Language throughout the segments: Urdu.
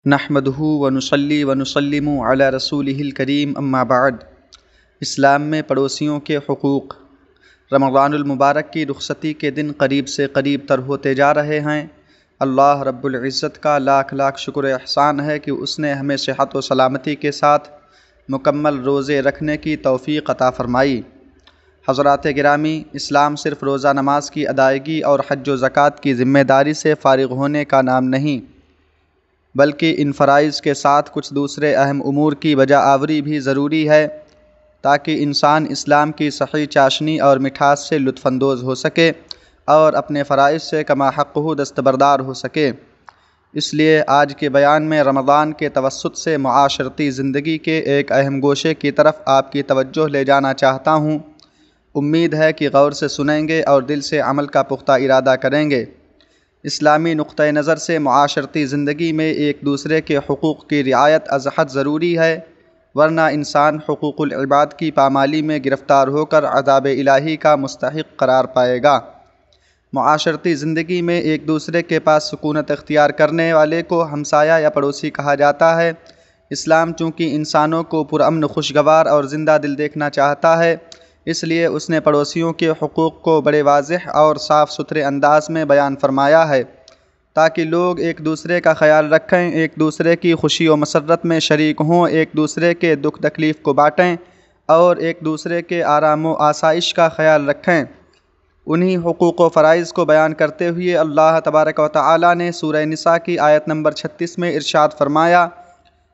نحمدہ ونصلی ونسلم علی رسولہ الکریم اما بعد۔ اسلام میں پڑوسیوں کے حقوق۔ رمضان المبارک کی رخصتی کے دن قریب سے قریب تر ہوتے جا رہے ہیں۔ اللہ رب العزت کا لاکھ لاکھ شکر و احسان ہے کہ اس نے ہمیں صحت و سلامتی کے ساتھ مکمل روزے رکھنے کی توفیق عطا فرمائی۔ حضرات گرامی، اسلام صرف روزہ نماز کی ادائیگی اور حج و زکوٰۃ کی ذمہ داری سے فارغ ہونے کا نام نہیں، بلکہ ان فرائض کے ساتھ کچھ دوسرے اہم امور کی بجا آوری بھی ضروری ہے تاکہ انسان اسلام کی صحیح چاشنی اور مٹھاس سے لطف اندوز ہو سکے اور اپنے فرائض سے کما حقہ دستبردار ہو سکے۔ اس لیے آج کے بیان میں رمضان کے توسط سے معاشرتی زندگی کے ایک اہم گوشے کی طرف آپ کی توجہ لے جانا چاہتا ہوں۔ امید ہے کہ غور سے سنیں گے اور دل سے عمل کا پختہ ارادہ کریں گے۔ اسلامی نقطہ نظر سے معاشرتی زندگی میں ایک دوسرے کے حقوق کی رعایت از حد ضروری ہے، ورنہ انسان حقوق العباد کی پامالی میں گرفتار ہو کر عذاب الہی کا مستحق قرار پائے گا۔ معاشرتی زندگی میں ایک دوسرے کے پاس سکونت اختیار کرنے والے کو ہمسایہ یا پڑوسی کہا جاتا ہے۔ اسلام چونکہ انسانوں کو پرامن، خوشگوار اور زندہ دل دیکھنا چاہتا ہے، اس لیے اس نے پڑوسیوں کے حقوق کو بڑے واضح اور صاف ستھرے انداز میں بیان فرمایا ہے تاکہ لوگ ایک دوسرے کا خیال رکھیں، ایک دوسرے کی خوشی و مسرت میں شریک ہوں، ایک دوسرے کے دکھ تکلیف کو بانٹیں اور ایک دوسرے کے آرام و آسائش کا خیال رکھیں۔ انہی حقوق و فرائض کو بیان کرتے ہوئے اللہ تبارک و تعالی نے سورہ نساء کی آیت نمبر 36 میں ارشاد فرمایا،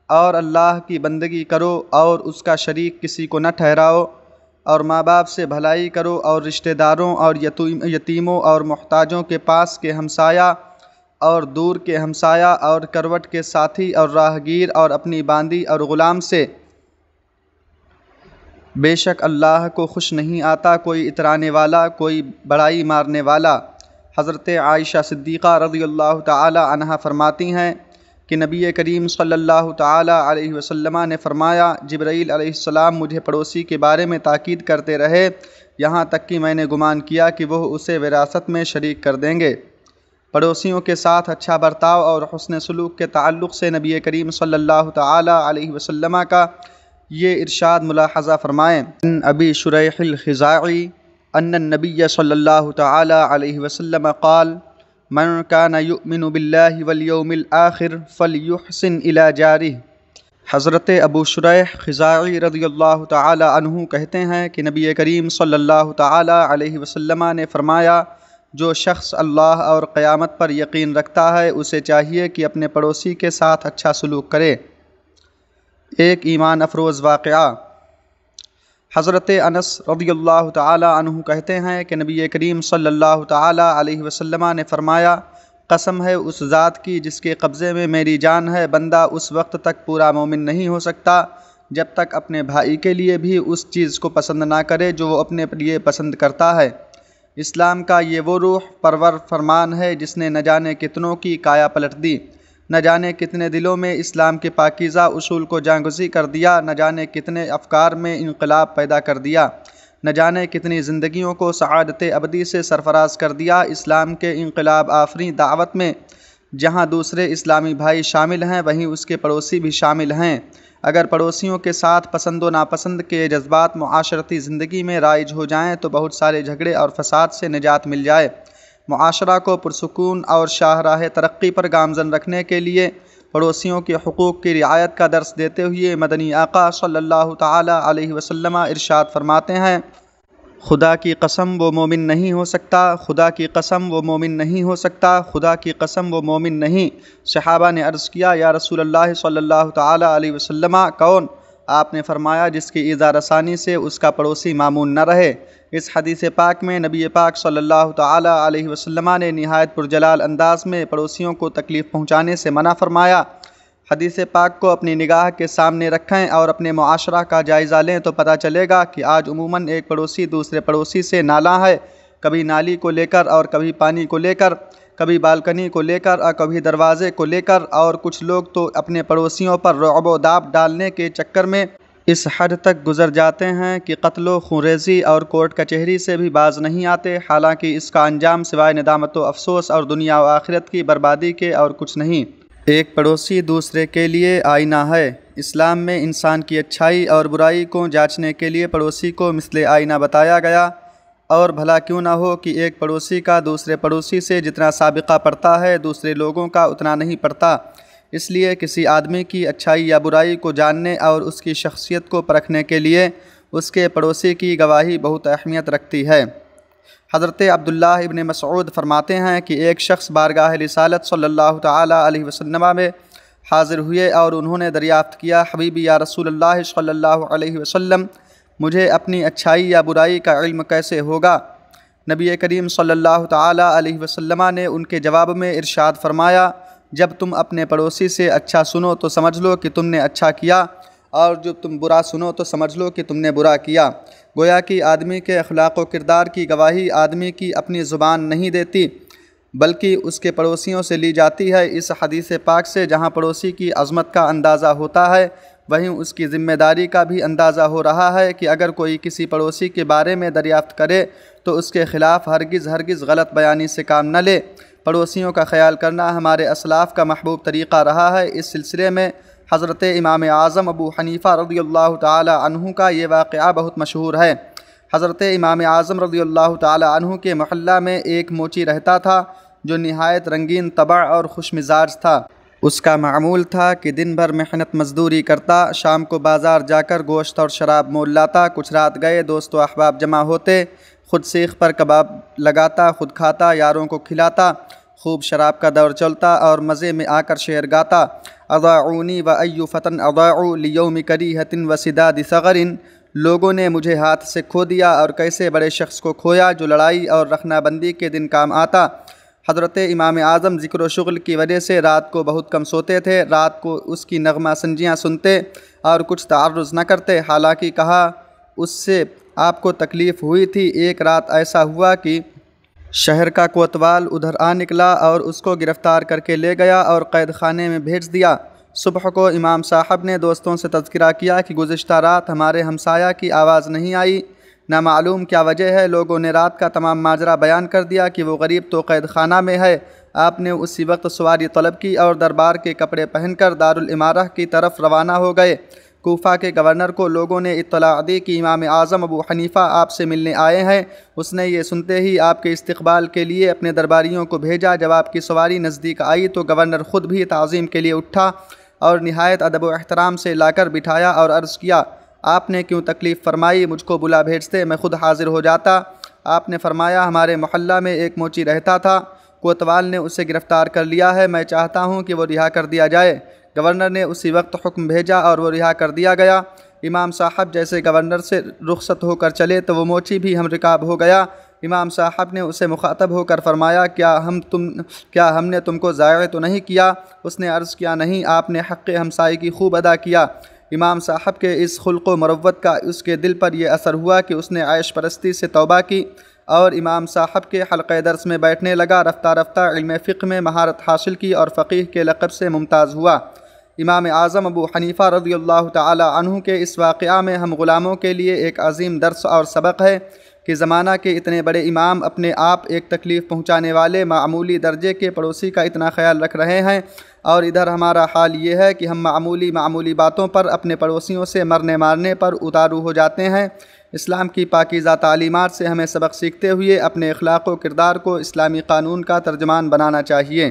اور اللہ کی بندگی کرو اور اس کا شریک کسی کو نہ ٹھہراؤ، اور ماں باپ سے بھلائی کرو اور رشتہ داروں اور یتیموں اور محتاجوں کے پاس کے ہمسایہ اور دور کے ہمسایہ اور کروٹ کے ساتھی اور راہگیر اور اپنی باندی اور غلام سے۔ بے شک اللہ کو خوش نہیں آتا کوئی اترانے والا، کوئی بڑائی مارنے والا۔ حضرت عائشہ صدیقہ رضی اللہ تعالی عنہا فرماتی ہیں کہ نبی کریم صلی اللہ تعالی علیہ وسلم نے فرمایا، جبرائیل علیہ السلام مجھے پڑوسی کے بارے میں تاکید کرتے رہے یہاں تک کہ میں نے گمان کیا کہ وہ اسے وراثت میں شریک کر دیں گے۔ پڑوسیوں کے ساتھ اچھا برتاؤ اور حسن سلوک کے تعلق سے نبی کریم صلی اللہ تعالی علیہ وسلم کا یہ ارشاد ملاحظہ فرمائیں۔ ان ابی شریح الخزاعی ان النبی صلی اللہ تعالی علیہ وسلم قال من کان یؤمن باللہ والیوم الآخر فلیحسن الی جارہ۔ حضرت ابو شریح خزاعی رضی اللہ تعالی عنہ کہتے ہیں کہ نبی کریم صلی اللہ تعالی علیہ وسلم نے فرمایا، جو شخص اللہ اور قیامت پر یقین رکھتا ہے اسے چاہیے کہ اپنے پڑوسی کے ساتھ اچھا سلوک کرے۔ ایک ایمان افروز واقعہ۔ حضرت انس رضی اللہ تعالی عنہ کہتے ہیں کہ نبی کریم صلی اللہ تعالی علیہ وسلم نے فرمایا، قسم ہے اس ذات کی جس کے قبضے میں میری جان ہے، بندہ اس وقت تک پورا مومن نہیں ہو سکتا جب تک اپنے بھائی کے لیے بھی اس چیز کو پسند نہ کرے جو وہ اپنے لیے پسند کرتا ہے۔ اسلام کا یہ وہ روح پرور فرمان ہے جس نے نہ جانے کتنوں کی کایا پلٹ دی، نہ جانے کتنے دلوں میں اسلام کے پاکیزہ اصول کو جاگزی کر دیا، نہ جانے کتنے افکار میں انقلاب پیدا کر دیا، نہ جانے کتنی زندگیوں کو سعادت ابدی سے سرفراز کر دیا۔ اسلام کے انقلاب آفریں دعوت میں جہاں دوسرے اسلامی بھائی شامل ہیں وہیں اس کے پڑوسی بھی شامل ہیں۔ اگر پڑوسیوں کے ساتھ پسند و ناپسند کے جذبات معاشرتی زندگی میں رائج ہو جائیں تو بہت سارے جھگڑے اور فساد سے نجات مل جائے۔ معاشرہ کو پرسکون اور شاہراہ ترقی پر گامزن رکھنے کے لیے پڑوسیوں کے حقوق کی رعایت کا درس دیتے ہوئے مدنی آقا صلی اللہ تعالی علیہ وسلم ارشاد فرماتے ہیں، خدا کی قسم وہ مومن نہیں ہو سکتا، خدا کی قسم وہ مومن نہیں ہو سکتا، خدا کی قسم وہ مومن نہیں۔ صحابہ نے عرض کیا، یا رسول اللہ صلی اللہ تعالی علیہ وسلم کون؟ آپ نے فرمایا، جس کی ایذا رسانی سے اس کا پڑوسی معمون نہ رہے۔ اس حدیث پاک میں نبی پاک صلی اللہ تعالی علیہ وسلم نے نہایت پرجلال انداز میں پڑوسیوں کو تکلیف پہنچانے سے منع فرمایا۔ حدیث پاک کو اپنی نگاہ کے سامنے رکھیں اور اپنے معاشرہ کا جائزہ لیں تو پتہ چلے گا کہ آج عموماً ایک پڑوسی دوسرے پڑوسی سے نالاں ہے، کبھی نالی کو لے کر اور کبھی پانی کو لے کر، کبھی بالکنی کو لے کر اور کبھی دروازے کو لے کر، اور کچھ لوگ تو اپنے پڑوسیوں پر رعب و داب ڈالنے کے چکر میں اس حد تک گزر جاتے ہیں کہ قتل و خونریزی اور کورٹ کچہری سے بھی باز نہیں آتے، حالانکہ اس کا انجام سوائے ندامت و افسوس اور دنیا و آخرت کی بربادی کے اور کچھ نہیں۔ ایک پڑوسی دوسرے کے لیے آئینہ ہے۔ اسلام میں انسان کی اچھائی اور برائی کو جانچنے کے لیے پڑوسی کو مثل آئینہ بتایا گیا، اور بھلا کیوں نہ ہو کہ ایک پڑوسی کا دوسرے پڑوسی سے جتنا سابقہ پڑتا ہے دوسرے لوگوں کا اتنا نہیں پڑتا۔ اس لیے کسی آدمی کی اچھائی یا برائی کو جاننے اور اس کی شخصیت کو پرکھنے کے لیے اس کے پڑوسی کی گواہی بہت اہمیت رکھتی ہے۔ حضرت عبداللہ ابن مسعود فرماتے ہیں کہ ایک شخص بارگاہ رسالت صلی اللہ تعالیٰ علیہ وسلم میں حاضر ہوئے اور انہوں نے دریافت کیا، حبیبی یا رسول اللہ صلی اللہ علیہ وسلم، مجھے اپنی اچھائی یا برائی کا علم کیسے ہوگا؟ نبی کریم صلی اللہ تعالیٰ علیہ وسلم نے ان کے جواب میں ارشاد فرمایا، جب تم اپنے پڑوسی سے اچھا سنو تو سمجھ لو کہ تم نے اچھا کیا، اور جب تم برا سنو تو سمجھ لو کہ تم نے برا کیا۔ گویا کہ آدمی کے اخلاق و کردار کی گواہی آدمی کی اپنی زبان نہیں دیتی بلکہ اس کے پڑوسیوں سے لی جاتی ہے۔ اس حدیث پاک سے جہاں پڑوسی کی عظمت کا اندازہ ہوتا ہے، وہیں اس کی ذمہ داری کا بھی اندازہ ہو رہا ہے کہ اگر کوئی کسی پڑوسی کے بارے میں دریافت کرے تو اس کے خلاف ہرگز غلط بیانی سے کام نہ لے۔ پڑوسیوں کا خیال کرنا ہمارے اسلاف کا محبوب طریقہ رہا ہے۔ اس سلسلے میں حضرت امام اعظم ابو حنیفہ رضی اللہ تعالی عنہ کا یہ واقعہ بہت مشہور ہے۔ حضرت امام اعظم رضی اللہ تعالی عنہ کے محلہ میں ایک موچی رہتا تھا جو نہایت رنگین طبع اور خوش مزاج تھا۔ اس کا معمول تھا کہ دن بھر محنت مزدوری کرتا، شام کو بازار جا کر گوشت اور شراب مول لاتا، کچھ رات گئے دوست و احباب جمع ہوتے، خود سیخ پر کباب لگاتا، خود کھاتا، یاروں کو کھلاتا، خوب شراب کا دور چلتا اور مزے میں آ کر شعر گاتا، اضاعونی و ای فتن اضاعوا لیوم کریہۃ و سداد ثغر، لوگوں نے مجھے ہاتھ سے کھو دیا اور کیسے بڑے شخص کو کھویا جو لڑائی اور رخنہ بندی کے دن کام آتا۔ حضرت امام اعظم ذکر و شغل کی وجہ سے رات کو بہت کم سوتے تھے، رات کو اس کی نغمہ سنجیاں سنتے اور کچھ تعرض نہ کرتے، حالانکہ کہا اس سے آپ کو تکلیف ہوئی تھی۔ ایک رات ایسا ہوا کہ شہر کا کوتوال ادھر آ نکلا اور اس کو گرفتار کر کے لے گیا اور قید خانے میں بھیج دیا۔ صبح کو امام صاحب نے دوستوں سے تذکرہ کیا کہ گزشتہ رات ہمارے ہمسایہ کی آواز نہیں آئی، نہ معلوم کیا وجہ ہے۔ لوگوں نے رات کا تمام ماجرا بیان کر دیا کہ وہ غریب تو قید خانہ میں ہے۔ آپ نے اسی وقت سواری طلب کی اور دربار کے کپڑے پہن کر دارالامارہ کی طرف روانہ ہو گئے۔ کوفہ کے گورنر کو لوگوں نے اطلاع دی کہ امام اعظم ابو حنیفہ آپ سے ملنے آئے ہیں۔ اس نے یہ سنتے ہی آپ کے استقبال کے لیے اپنے درباریوں کو بھیجا۔ جب آپ کی سواری نزدیک آئی تو گورنر خود بھی تعظیم کے لیے اٹھا اور نہایت ادب و احترام سے لا کر بٹھایا اور عرض کیا، آپ نے کیوں تکلیف فرمائی؟ مجھ کو بلا بھیجتے، میں خود حاضر ہو جاتا۔ آپ نے فرمایا، ہمارے محلہ میں ایک موچی رہتا تھا، کوتوال نے اسے گرفتار کر لیا ہے، میں چاہتا ہوں کہ وہ رہا کر دیا جائے۔ گورنر نے اسی وقت حکم بھیجا اور وہ رہا کر دیا گیا۔ امام صاحب جیسے گورنر سے رخصت ہو کر چلے تو وہ موچی بھی ہم رکاب ہو گیا۔ امام صاحب نے اسے مخاطب ہو کر فرمایا، کیا ہم نے تم کو ضائع تو نہیں کیا؟ اس نے عرض کیا، نہیں، آپ نے حق ہمسائی کی خوب ادا کیا۔ امام صاحب کے اس خلق و مروت کا اس کے دل پر یہ اثر ہوا کہ اس نے عیش پرستی سے توبہ کی اور امام صاحب کے حلقہ درس میں بیٹھنے لگا۔ رفتہ رفتہ علم فقہ میں مہارت حاصل کی اور فقیہ کے لقب سے ممتاز ہوا۔ امام اعظم ابو حنیفہ رضی اللہ تعالی عنہ کے اس واقعہ میں ہم غلاموں کے لیے ایک عظیم درس اور سبق ہے کہ زمانہ کے اتنے بڑے امام اپنے آپ ایک تکلیف پہنچانے والے معمولی درجے کے پڑوسی کا اتنا خیال رکھ رہے ہیں، اور ادھر ہمارا حال یہ ہے کہ ہم معمولی باتوں پر اپنے پڑوسیوں سے مرنے مارنے پر اتارو ہو جاتے ہیں۔ اسلام کی پاکیزہ تعلیمات سے ہمیں سبق سیکھتے ہوئے اپنے اخلاق و کردار کو اسلامی قانون کا ترجمان بنانا چاہیے۔